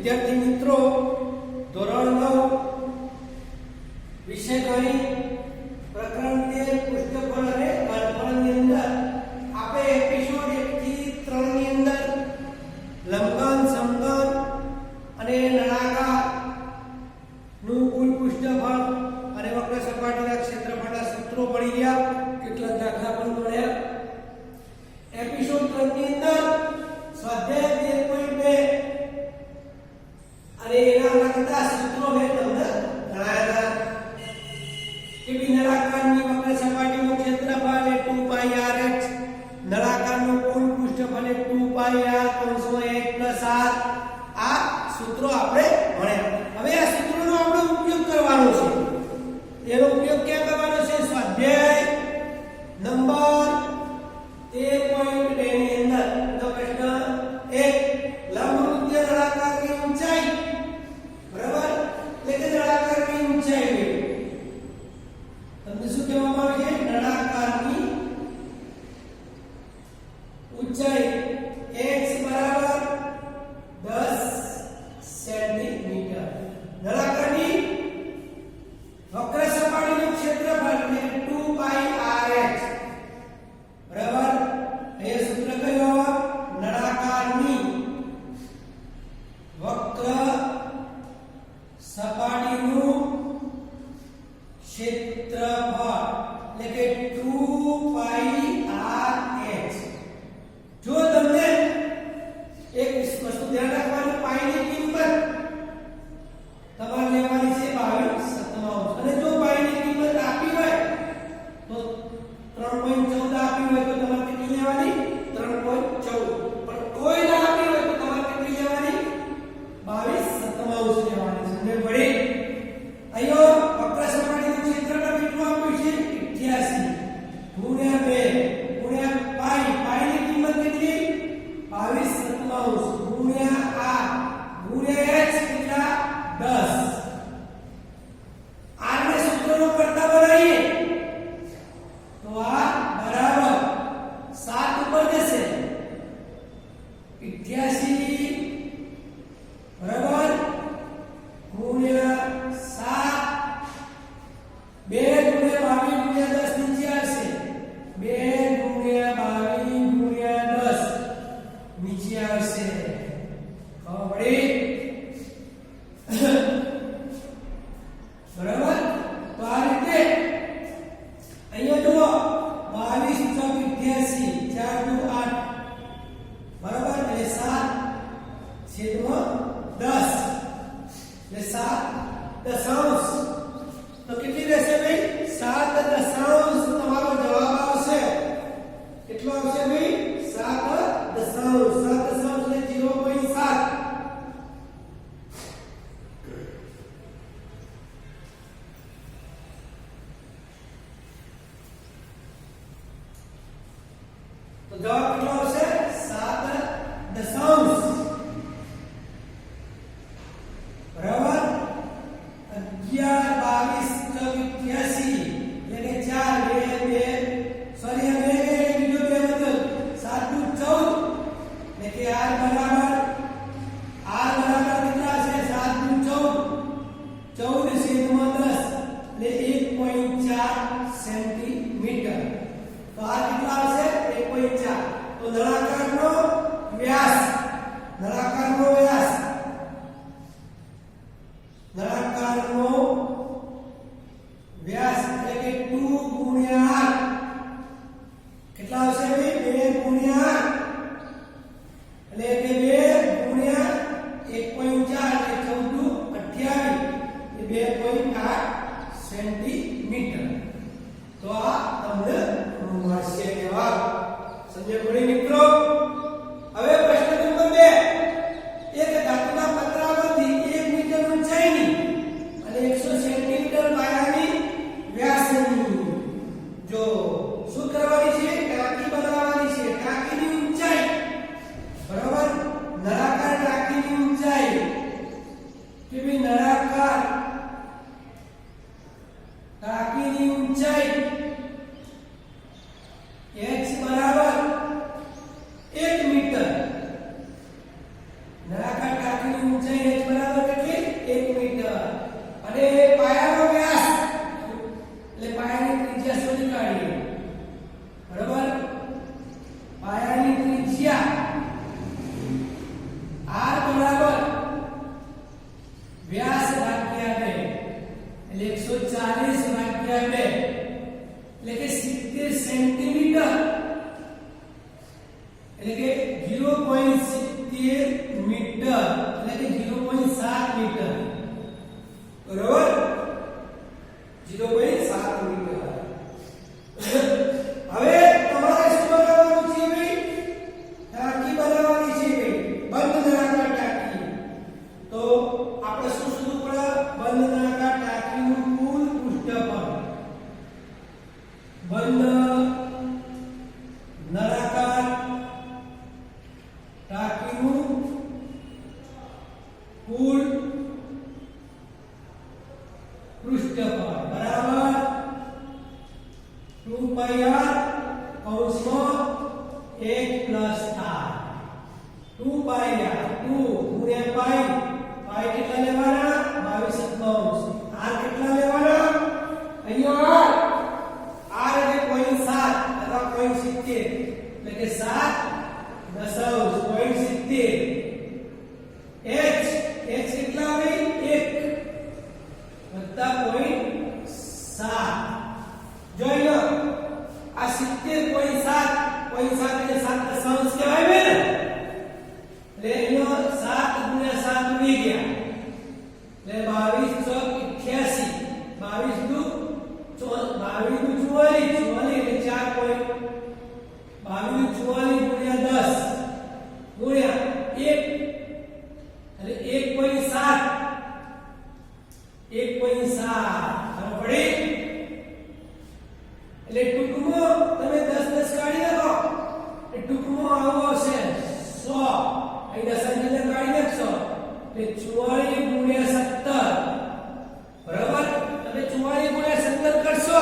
વિદ્યાર્થી મિત્રો, ધોરણ 9 વિષય ગણિત પ્રકરણ 13 પૃષ્ઠફળ અને ઘનફળની અંદર આપણે એપિસોડ 1 થી 3 ની અંદર લંબઘન, સમઘન અને નળાકાર નું કુલ પૃષ્ઠફળ અને વક્ર સપાટીના ક્ષેત્રફળના સૂત્રો ભણી ગયા. કેટલા દાખલા પણ ભણ્યા. એપિસોડ 3 ની અંદર સ્વાધ્યાય 13.2 અને એના લગતા સૂત્રો મેં તમને જણાવ્યા કે નળાકારની વક્ર સપાટીનું ક્ષેત્રફળ એ 2 પાઈ rh, નળાકારનું કુલ પૃષ્ઠફળ એ 2 પાઈ r કૌંસમાં 1 + r. આ સૂત્રો આપણે ભણ્યા. હવે આ સૂત્રોનો આપણે ઉપયોગ કરવાનો છે. એનો ઉપયોગ ક્યાં કરવાનો છે? સ્વાધ્યાય નંબર 13.2 ની અંદર. તો પ્રશ્ન 1, લંબવૃત્તીય નળાકારની ઊંચાઈ, બરાબર, એટલે કે નળાકારની ઊંચાઈ તમને શું કહેવામાં આવે છે? નળાકારની ઊંચાઈ x બરાબર 10 સેન્ટીમીટર. નળાકારની વક્ર સપાટીનું ક્ષેત્રફળ એટલે 2 પાઈ rh, બરાબર. અહીંયા સૂત્ર કયું? નળાકારની વક્ર સપાટીનું ક્ષેત્રફળ એટલે કે 2 પાઈ rh. જો તમને એક વસ્તુ ધ્યાન રાખવાની, પાઈની કિંમત તમારે લેવાની છે 22/7 અને જો પાઈની કિંમત આપી હોય તો 3.14 આપી હોય તો તમારે કેટલી લેવાની? 3.14. પણ કોઈ ના આપી હોય તો તમારે કેટલી લેવાની? 22/7 લેવાની. સમજણ પડી? અહીંયા વક્ર સપાટીનું ક્ષેત્રફળ કેટલું આપ્યું છે? 88 ગુણ્યા 2 ગુણ્યા પાઈ. પાઈની કિંમત કેટલી? 22/7 ગુણ્યા r ગુણ્યા h કેટલા? 10. r ને સૂત્રનો કરતા બનાવીએ તો r બરાબર 7 ઉપર જશે. 88 બરાબર ગુણ્યા 7, 2 ગુણ્યા 22 ગુણ્યા 10 નીચે આવશે. 2 ગુણ્યા 22 ગુણ્યા 10 નીચે આવશે. ખબર પડી? બરાબર. તો આ રીતે અહીંયા જુઓ 22 + 88 4 × 8, બરાબર, એટલે 7/10 એટલે 7 દશાંશ. તો કેટલી રહેશે ભાઈ? 7 દશાંશ તમારો જવાબ આવશે. કેટલો આવશે ભાઈ? 7 દશાંશ. 7 દશાંશ એટલે 0.7. તો જવાબ કેટલો આવશે? 7 દશાંશ. બરાબર. 11 22 84 એટલે કે 4 2 સોરી આ 2 બીજો 2 બદલ 7 × 14 એટલે કે r બરાબર કેટલા છે? 7 × 14 14/10 એટલે 1.4 સેન્ટીમીટર. તો આ કેટલા આવશે? 1.4. તો નળાકારનો વ્યાસ નળાકારનો વ્યાસ એટલે કે 2 ગુણ્યા r કેટલા આવશે ભાઈ? 2 ગુણ્યા r એટલે કે 2 ગુણ્યા 1.4 એટલે 14 28 એટલે 2.8 સેન્ટીમીટર. તો આ તમને મળશે જવાબ. સમજણ પડી મિત્રો? હવે પ્રશ્ન નંબર 2, એક ધાતુના પતરામાંથી 1 મીટર ઊંચાઈની અને 100 સેન્ટીમીટર પાયાની વ્યાસની જો શું કરવાની છે? ટાંકી બનાવવાની છે. ટાંકીની ઊંચાઈ, બરાબર, નળાકાર ટાંકીની ઊંચાઈ કે ભાઈ નળાકાર ટાંકીની ઊંચાઈ h બરાબર 1 મીટર. નળાકાર ટાંકીની ઊંચાઈ સેન્ટીમીટર એટલે કે 0.70 મીટર એટલે કે 0.7 મીટર બરાબર 0.7 મીટર હવે તમારે શું બનાવવાનું છે ભાઈ ટાંકી બનાવવાની છે ભાઈ બંધ નળાકાર ટાંકી તો આપણે શું શોધવું પડે બંધ નળાકાર ટાંકીનું કુલ પૃષ્ઠફળ બંધ નળાકાર ટાંકીનું કુલ પૃષ્ઠફળ બરાબર 2 પાઈ r કૌંસમાં 1 પ્લસ r 2 પાઈ r 2 ગુણ્યા પાઈ પાઈ કેટલા લેવાના 22 r કેટલા લેવાના અહીંયા r એટલે 0.7 અથવા 0.70 એટલે કે 7.70 h કેટલા આવે 1 વત્તા 0.7 જોઈ લો આ 70.7 એટલે 7 દશાંશ કહેવાય ને એટલે અહીંયા 7 ગુણ્યા 7 ઉડી ગયા એટલે 22 ચોક 88 22 દુ 44 એટલે 4 પોઈન્ટ 22 44 ગુણ્યા 10 ગુણ્યા 1 એટલે 1.7 ખબર પડી એટલે ટૂંકમાં તમે 10 કાઢી નાખો એટલે ટૂંકમાં આવો આવશે 100 અહીં દશાંશ કાઢી નાખશો એટલે 44 ગુણ્યા 17 બરાબર તમે 44 ગુણ્યા 17 કરશો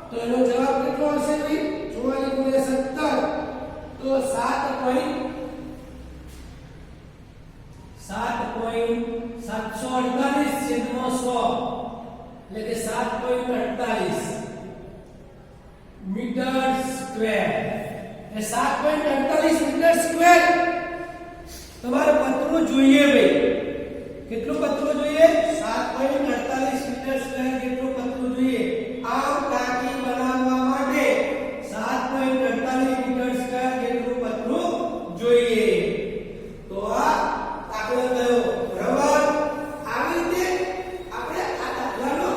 તો એનો જવાબ કેટલો આવશે ભાઈ 44 ગુણ્યા 17 તો 7.748 છેદમાં 100 એટલે કે 7.48 મીટર સ્ક્વેર એટલે 7.48 મીટર સ્ક્વેર તમારે પતરું જોઈએ ભાઈ કેટલું પતરું જોઈએ 7.48 મીટર સ્ક્વેર કેટલું પતરું જોઈએ આ ટાંકી બનાવવા માટે 7.48 મીટર સ્ક્વેર કેટલું પતરું જોઈએ તો આ દાખલો કયો બરાબર આવી રીતે આપણે આ દાખલાનો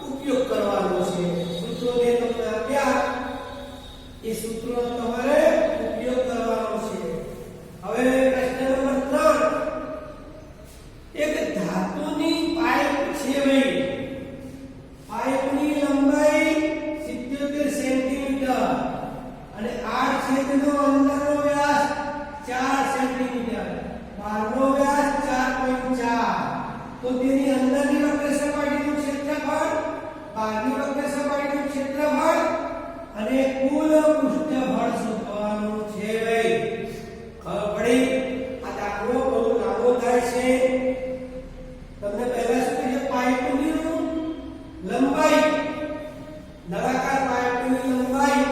ઉપયોગ કરવાનો છે સૂત્રો જે તમને આપ્યા એ સૂત્રનો તમારે ઉપયોગ કરવાનો છે હવે પ્રશ્ન નંબર 3 એક ધાતુની પાઇપ છે ભાઈ પાઇપની લંબાઈ 77 સેન્ટીમીટર અને r છેદનો અંદરનો વ્યાસ 4 સેન્ટીમીટર બહારનો વ્યાસ 4.4 તો તેની અંદરની વક્ર સપાટીનું ક્ષેત્રફળ બહારની વક્ર સપાટીનું ક્ષેત્રફળ અને કુલ પૃષ્ઠફળ શોધવાનું છે ભાઈ ખબર પડી આ દાખલો બહુ લાંબો થાય છે તમને પહેલા શું કહીએ પાઇપની લંબાઈ નળાકાર પાઇપની લંબાઈ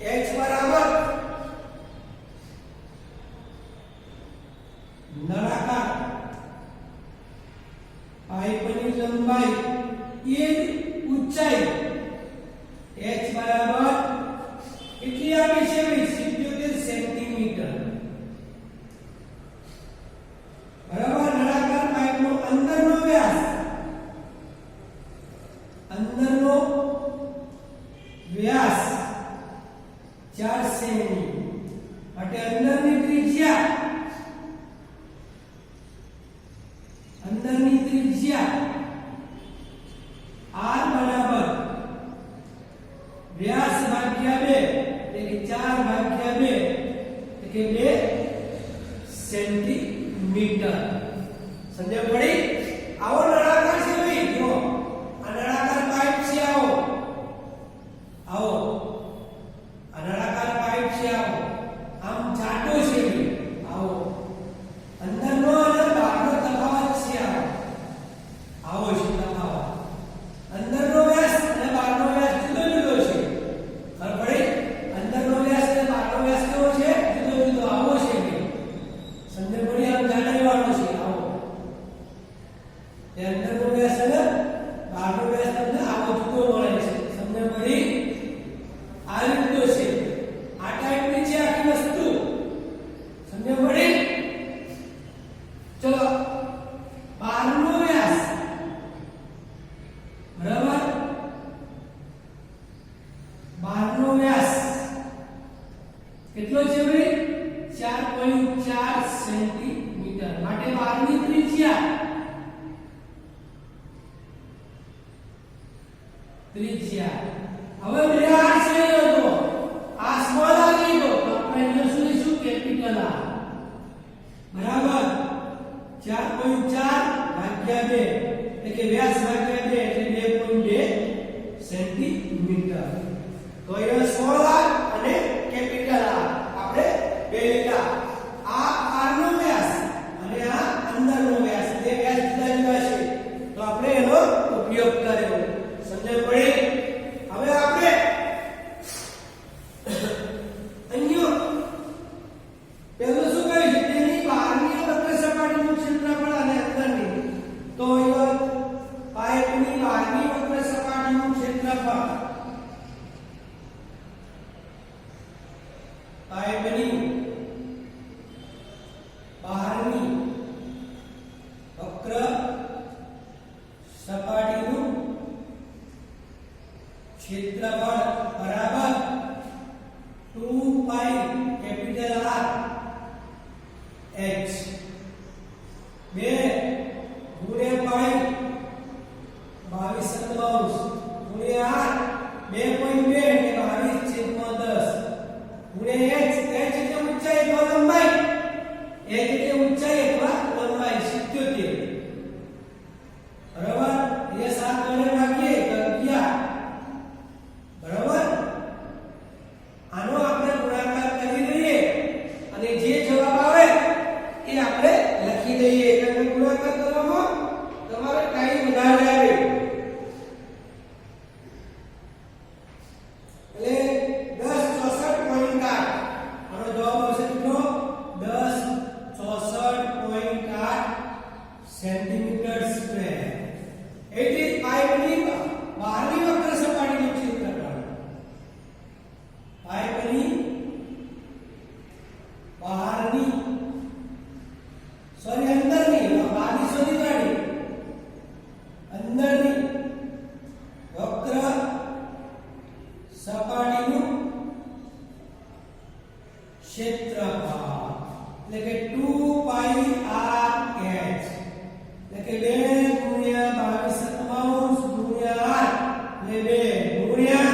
h બરાબર નળાકાર પાઇપની લંબાઈ એ ઊંચાઈ h બરાબર કેટલી આપી છે 77 સેન્ટીમીટર બરાબર નળાકાર પાઇપનો અંદરનો વ્યાસ વ્યાસ 4 સેમી માટે અંદરની ત્રિજ્યા r બરાબર વ્યાસ ભાગ્યા 2 એટલે કે 4 ભાગ્યા 2 એટલે કે 2 સેન્ટીમીટર સમજ પડી આવો નળાકાર છે ભાઈ જો આ નળાકાર પાઇપ છે આવો આ નળાકાર પાઇપ છે આમ જાડો છે ભાઈ આવો અંદરનો અને બહારનો તફાવત છે આવો છે તફાવત અંદરનો વ્યાસ અને બહારનો વ્યાસ જુદો જુદો છે ખબર પડી અંદરનો વ્યાસ અને બહારનો વ્યાસ કેવો છે જુદો જુદો આવો છે ભાઈ સમજ પડી આમ જાડાઈ વાળો છે આવો તે અંદર કેટલો છે ભાઈ 4.4 સેન્ટીમીટર માટે બહારની ત્રિજ્યા હવે બે આર છે તો આ સ્મોલ આર લીધો તો આપણે એને શું લઈશું કેપિટલ આર બરાબર 4.4 ભાગ્યા 2 એટલે કે વ્યાસ ભાગ્યા 2 એટલે 2.2 સેન્ટીમીટર તો એ સ્મોલ આર અને કેપિટલ આર આપણે બે લીધા આ આર નો વ્યાસ અને આ અંદરનો વ્યાસ બે વ્યાસ જુદા જુદા છે તો આપણે એનો ઉપયોગ કર્યો સમજણ પડી હવે આપણે અહીંયા પહેલું શું કહ્યું છે તેની બહારની વક્ર સપાટીનું ક્ષેત્રફળ અને અંદરની તો અહીંયા પાઇપની બહારની વક્ર સપાટીનું ક્ષેત્રફળ પાઇપની બહારની વક્ર સપાટીનું ક્ષેત્રફળ બરાબર 2 પાઈ કેપિટલ R h 2 ગુણ્યા પાઈ 22 ગુણ્યા R 2.2 એટલે 22/10 ગુણ્યા h એટલે ઊંચાઈ અથવા લંબાઈ h એટલે ઊંચાઈ અથવા લંબાઈ 77 બરાબર એ 7 વડે ભાગીએ તો 11 બરાબર આનો આપણે ગુણાકાર કરી દઈએ અને જે જવાબ આવે એ આપણે લખી દઈએ એટલે ગુણાકાર કરવામાં તમારે ટાઈમ વધારે આવે એટલે 1064.8 આનો જવાબ આવશે કેટલો 1064.8 સેન્ટીમીટર સ્ક્વેર એટલે પાઇપની બહારની વક્ર સપાટીનું ક્ષેત્રફળ પાઇપની બહારની સોરી અંદરની બહારની શોધી કાઢી અંદરની વક્ર સપાટીનું ક્ષેત્રફળ એટલે કે 2 પાઈ r h એટલે કે 2 ગુણ્યા 22 ગુણ્યા r એટલે 2 ગુણ્યા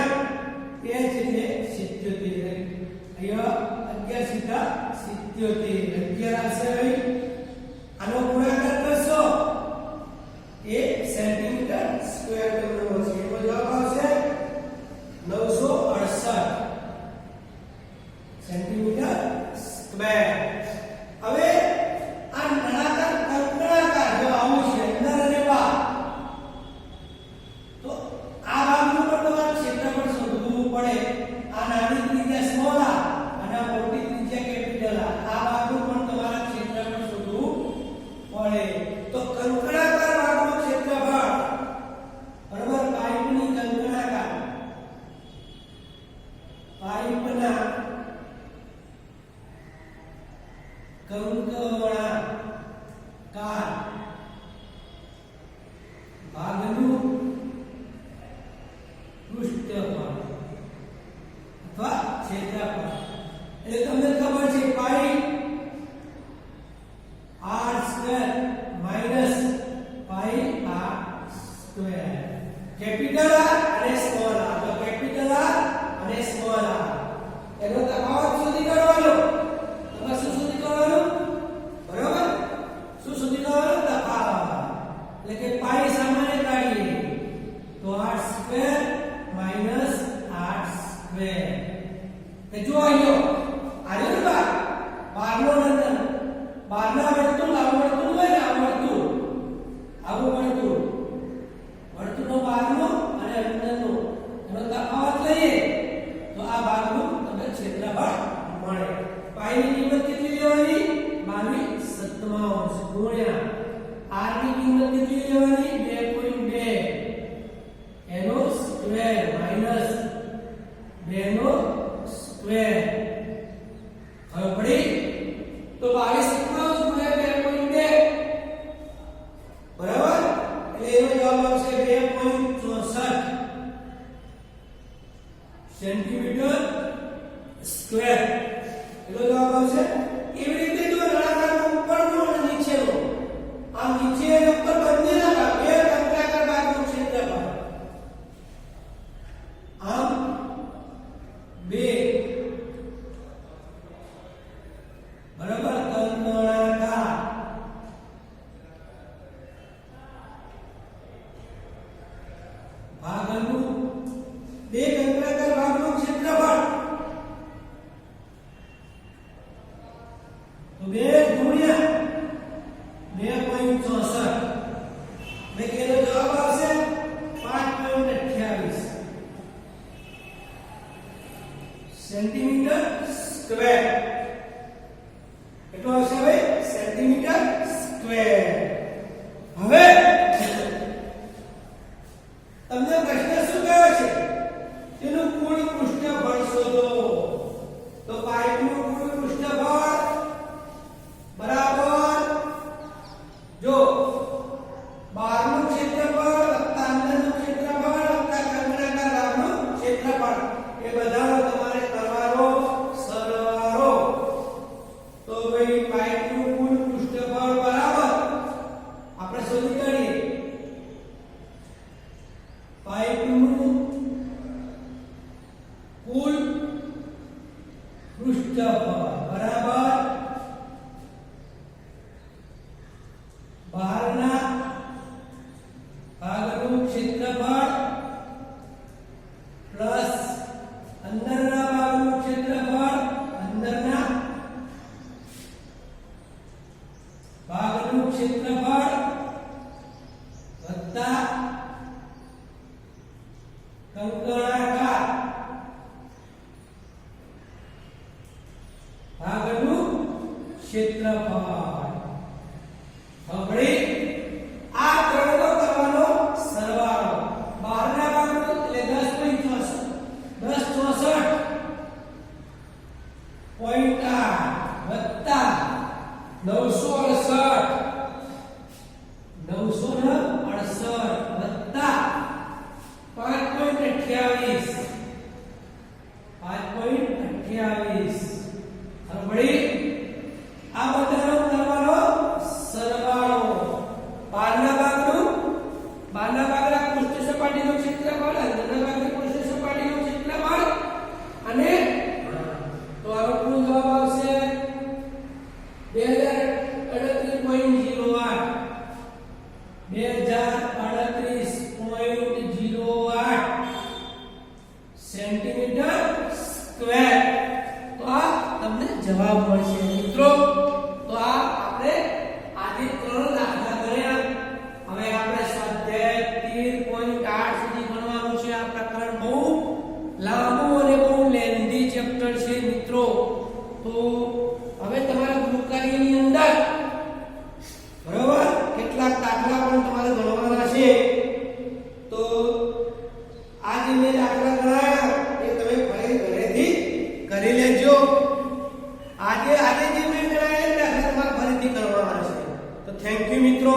h એટલે 77 અહીંયા 11 સીધા 77 11 આવશે ભાઈ આનો ગુણાકાર કરશો એ સેન્ટીમીટર સ્ક્વેર બનવાનો છે એનો જવાબ આવશે 968 સેન્ટીમીટર સ્ક્વેર હવે આ નળાકાર કંકણાકાર જો આવું છે અંદર અને બહાર તો આ ભાગનું પણ તમારે ક્ષેત્રફળ શોધવું પડે આ નાની ત્રિજ્યા સ્મોલ આર અને આ મોટી ત્રિજ્યા કેપિટલ આર આ ભાગનું પણ તમારે ક્ષેત્રફળ શોધવું પડે તો કંકણાકાર ભાગનું ક્ષેત્રફળ બરાબર પાઇપની કંકણાકાર પાઇપના કંકણાકાર ભાગનું પૃષ્ઠફળ અથવા ક્ષેત્રફળ એટલે તમને ખબર છે પાઈ r સ્ક્વેર માઈનસ પાઈ r સ્ક્વેર કેપિટલ R અને સ્મોલ r તો કેપિટલ R અને સ્મોલ r એનો તફાવત શોધી કાઢવાનો તમારે શું શોધી કાઢવાનું બરાબર શું શોધી કાઢવાનું તફાવત એટલે કે પાઈ સામાન્ય કાઢીએ તો r square minus r square એ જો અહીંયા આર્યો બા બારનો અંદર બારના વર્તુળ આવું વર્તુળ હોય ને આવું વર્તુળ વર્તુળનો બારનો અને અંદરનો એનો તફાવત લઈએ તો આ ભાગનું તમને ક્ષેત્રફળ મળે પાઈની કિંમત કેટલી લેવાની 22/57 ગુણ્યા r ની કિંમત કેટલી લેવાની 2.2 એનો સ્ક્વેર માઈનસ 2 નો સ્ક્વેર હવે પડી તો 22/57 ગુણ્યા 2.2 બરાબર એટલે એનો જવાબ આવશે 2.64 સેન્ટીમીટર સ્ક્વેર એનો જવાબ આવશે. એવી રીતે જો નળાકારનો ઉપરનો અને નીચેનો, આમ નીચે અને ઉપર બંનેના ભાગ, બે કંકણાકાર ભાગનું ક્ષેત્રફળ, આમ બે બરાબર કંકણાકાર ભાગનું, બે કંકણાકાર ભાગનું ક્ષેત્રફળ તો 2 ગુણ્યા 2.64 મેં કેનો જવાબ આવશે 5.28 સેન્ટીમીટર સ્ક્વેર. કેટલો આવશે હવે? Centimetre square. હવે તમને પ્રશ્ન શું કહ્યો છે? તેનું કુલ પૃષ્ઠફળ શોધો. તો પાઇપનું કુલ પૃષ્ઠફળ બરાબર જો બહારનું ક્ષેત્રફળ વત્તા અંદરનું ક્ષેત્રફળ વત્તા કંકણાકાર ભાગનું ક્ષેત્રફળ, એ બધાનો તમારે કરવાનો સરવાળો. તો ભાઈ પાઇપનું કુલ પૃષ્ઠફળ બરાબર આપણે શોધી કાઢીએ. પાઇપનું કુલ પૃષ્ઠફળ બરાબર બહારના ભાગનું ક્ષેત્રફળ પ્લસ અંદરના ભાગનું ક્ષેત્રફળ, અંદરના ભાગનું ક્ષેત્રફળ વત્તા કંકણાકાર ભાગનું ક્ષેત્રફળ. હવે આ ત્રણનો કરવાનો સરવાળો. બહારના ભાગનું એટલે 10.64 વત્તા 968 વત્તા 5.28 હવે આ બધાનો કરવાનો સરવાળો. બહારના ભાગના પૃષ્ઠ સપાટીનું ક્ષેત્રફળ, અંદરના ભાગની પૃષ્ઠ સપાટીનું ક્ષેત્રફળ અને તો આનો કુલ જવાબ આવશે 2038.08 સેન્ટીમીટર સ્ક્વેર. તો આ તમને જવાબ મળશે મિત્રો. તો આ આપણે આજે 3 દાખલા કર્યા. હવે આપણે સ્વાધ્યાય 13.8 સુધી ભણવાનું છે. આ પ્રકરણ બહુ લાંબુ અને બહુ લેન્ધી ચેપ્ટર છે મિત્રો. તો હવે તમારા ગૃહકાર્યની અંદર બરાબર કેટલાક દાખલા પણ તમારે ગણવાના છે. તો આ જે મેં દાખલા ગણાયા એ તમે ઘરેથી કરી લેજો. આજે જે મેં ગણાયા એ દાખલા તમારે ફરીથી કરવાના છે. તો થેન્ક યુ મિત્રો.